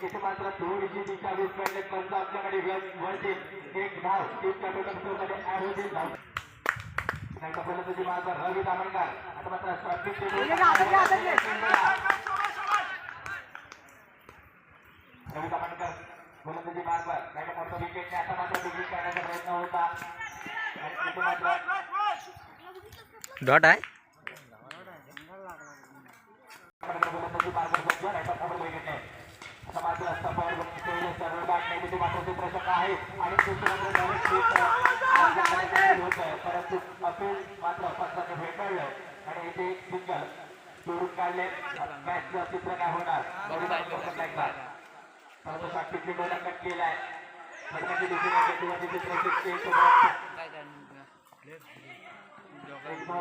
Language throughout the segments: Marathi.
इथे मात्र थोडीशी दिशा विस्कळले पंच आपल्याकडे वळतील. एक धाव टीमच्या टोटल स्कोरमध्ये ऍड होतील. त्यांच्या फलंदाजी मार्ग रवी दामणकर. आता मात्र रवी दामणकर फलंदाजी मार्ग त्याच्या मोठा विकेटने आता मात्र विकेट काढण्याचा प्रयत्न होता. इथे मात्र डॉट आहे फलंदाजी मार्ग विकेटने समाज रस्ता पॉवर सर्व बॅट नेहमी मात्र सूत्रशक आहे आणि परंतु अपील मात्र पंचाने फेटाळलं आणि इथे सिंगल सोडून काढले. मॅचचं चित्र काय होणार परंतु साक्षीची गोला कट केलाय.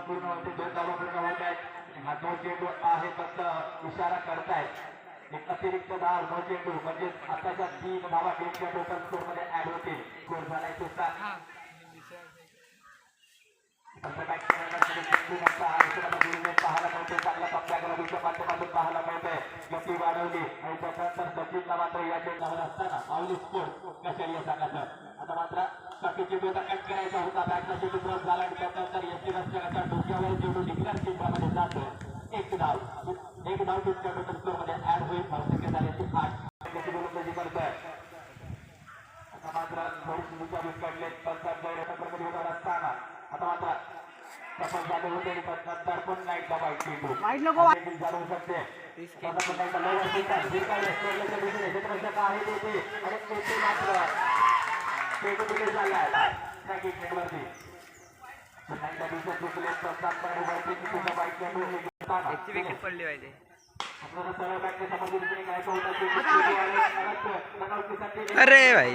पूर्ण होते 2 धावा पूर्ण होत आहेत. हा 2 चेंडू आहे फक्त इशारा करतायत. एक अतिरिक्त धाव 9 चेंडू म्हणजे आताच्या 3 धावा टीमच्या टोटल स्कोर मध्ये ऍड होतील. स्कोर झालाय तुमचा पाहायला मिळते. चांगला पक्का ग्रामीणच्या माध्यमातून पाहायला मिळते. गती वाढवली आणि त्याच्यानंतर सचिनला मात्र या चेंडावर असताना पावली स्कोर कशा या सांगायचं. आता मात्र बाकी चेंडूचा कट करायचा होता. बॅटचा चेंडू क्रॉस झाला आणि त्याच्यानंतर यशी रस्त्याच्या डोक्यावर चेंडू डिक्लेअर चेंडूमध्ये जातो. एक धाव टीमच्या टोटल स्कोर मध्ये ऍड होईल. धावसंख्या झाल्याची 8. त्याची गोलंदाजी करतोय. आता मात्र थोडीशी दिशा विस्कटले पंचांमध्ये होणार असताना आता मात्र सफल झाले होते आणि नंतर पण नाही दबाई चेंडू जाणवू शकते. आहे देते आणि तेथे मात्र चेंडू तिकडे झालाय नेटवरती. विकेट पडली पाहिजे. अरे भाई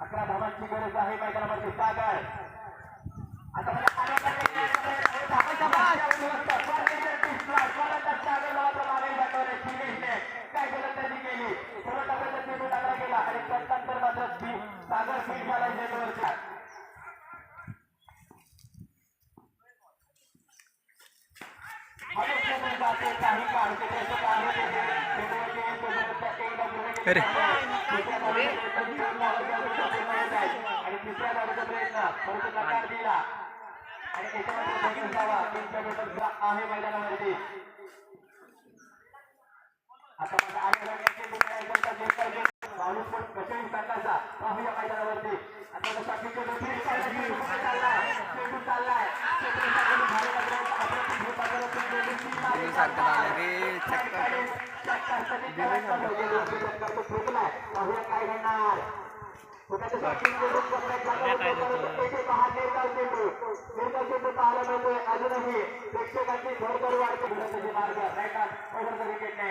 अकरा धावांची गरज आहे मैदानामध्ये. सागर आता काय गोलंदाजी केली. सर्व टाकायचा चेंडू टाकला गेला आणि त्यानंतर मात्र सागर फील्ड झाला चेंडूवरच्या. काही काळ आणि तिसऱ्या धावेचा प्रयत्न परंतु नकार दिला आणि त्याच्यामध्ये आहे मैदानावरती. आता कशाही सांगायचा पाहूया मैदानावरती. आता काय घडणार पाहायला मिळतोय. अजूनही प्रेक्षकांची भरभर वाढते. मार्ग विकेटने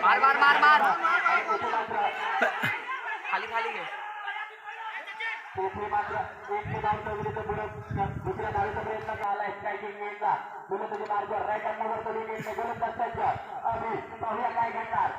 मार मार मार मार खाली खाली घे. मात्र एक धावचा विरुद्ध दुसऱ्या धावेचा प्रयत्न झालाय. स्ट्रायकिंग गेमचा गोलंदाजी मार्ग राईट अंडावर विकेटने गोलंदाज सज्ज. पाहूया काय घडणार.